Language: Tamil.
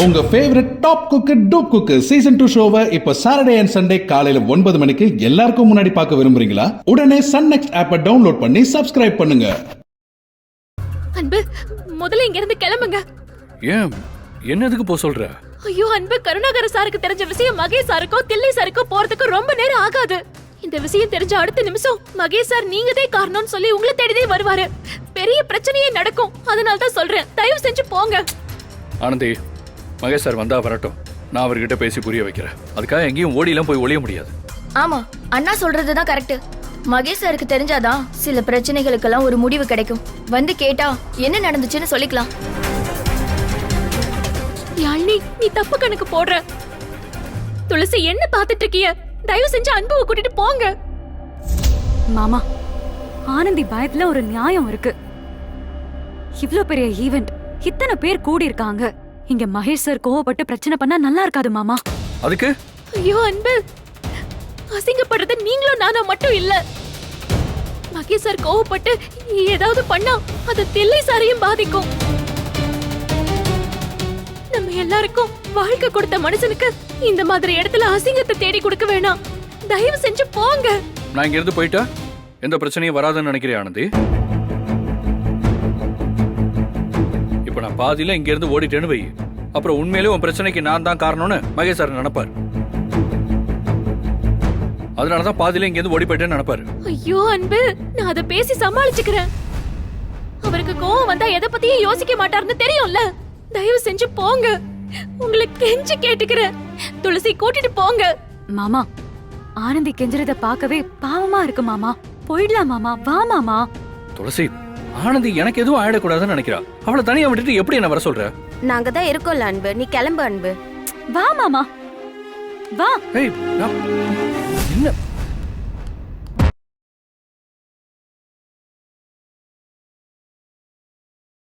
உங்க favourite top cook dupe cook season 2 ஷோவை இப்ப சாட்டர்டே அண்ட் சண்டே காலையில 9 மணிக்கு எல்லாருக்கும் முன்னாடி பார்க்க விரும்புறீங்களா? உடனே சன் நெக்ஸ்ட் ஆப்பை டவுன்லோட் பண்ணி சப்ஸ்கிரைப் பண்ணுங்க. அன்பு, முதல்ல இங்க இருந்து கிளம்புங்க. ஏன் என்னதுக்கு போ சொல்ற? ஐயோ அன்பு, கருணாகர சாருக்கு தெரிஞ்ச விஷயம் மகேஷ் சாருக்கும் தில்லை சாருக்கும் போறதுக்கு ரொம்ப நேரம் ஆகாது. இந்த விஷயம் தெரிஞ்ச அடுத்த நிமிஷம் மகேஷ் சார் நீங்கதே காரணம்னு சொல்லி உங்களை தேடிதே வருவாரு. பெரிய பிரச்சனையே நடக்கும். அதனால தான் சொல்றேன், தயவு செஞ்சு போங்க. ஆனந்தி, மகேஷ் சார் வந்தா வரட்டும், நான் அவர்கிட்ட பேசி புரிய வைக்கிறேன். அதுக்காக எங்கேயும் ஓடிலாம் போய் ஒளிய முடியாது. ஆமா, அண்ணா சொல்றதுதான் கரெக்ட். மகேஷ் சாருக்கு தெரிஞ்சாதான் சில பிரச்சனைகளுக்கெல்லாம் ஒரு முடிவு கிடைக்கும். வந்து கேட்டா என்ன நடந்துச்சுன்னு சொல்லிக்கலாம். யாழினி, நீ தப்பு கணக்கு போடுற. துளசி என்ன பாத்துட்டு இருக்கிய? தயவு செஞ்சு அன்புவை கூட்டிட்டு போங்க. மாமா, ஆனந்தி பயத்துல ஒரு நியாயம் இருக்கு. இவ்ளோ பெரிய ஈவென்ட், இத்தனை பேர் கூடி இருக்காங்க. இங்க மகேஷ் சார் கோவப்பட்டு பிரச்சனை பண்ணா நல்லா இருக்காது மாமா. அதுக்கு ஐயோ அன்பு, அசிங்கப்படுறது நீங்களும் நானா மட்டும் இல்ல. மகேஷ் சார் கோவப்பட்டு ஏதாவது பண்ணா அது தில்லை சாரையும் பாதிக்கும். நம்ம எல்லாருக்கும் வாழ்க்கை கொடுத்த மனுஷனுக்கு இந்த மாதிரி இடத்துல அசிங்கத்தை தேடி கொடுக்க வேணாம். தயவு செஞ்சு போங்க. நான் இங்க இருந்து போயிட்டா எந்த பிரச்சனையும் வராதுன்னு நினைக்கிறேன் ஆனந்தி. இப்ப நான் பாதியில இங்க இருந்து ஓடிட்டேன்னு வை, அப்புறம் உண்மையிலே உன் பிரச்சனைக்கு நான் தான் காரணம்னு மகேஷ் சார் நினைப்பார். அதனாலதான் பாதியில இங்க இருந்து ஓடி போயிட்டேன்னு நினைப்பாரு. ஐயோ அன்பு, நான் அதை பேசி சமாளிச்சுக்கிறேன். அவருக்கு கோவம் வந்தா எதை பத்தியும் யோசிக்க மாட்டாருன்னு தெரியும்ல. தயவு செஞ்சு போங்க. உங்களை கெஞ்சி கேட்டுக்கிறேன். துளசி கூட்டிட்டு போங்க. மாமா, ஆனந்தி கெஞ்சறத பார்க்கவே பாவமா இருக்கு மாமா. போயிடலாம் மாமா, வா மாமா. துளசி, ஆனந்தி எனக்கு எதுவும் ஆயிடக்கூடாதுன்னு நினைக்கிறா. அவளை தனியா விட்டுட்டு எப்படி என்ன வர சொல்ற? நாங்க தான் இருக்கோம்ல அன்பு, நீ கிளம்பு அன்பு. வா மாமா, வா. ஏய்,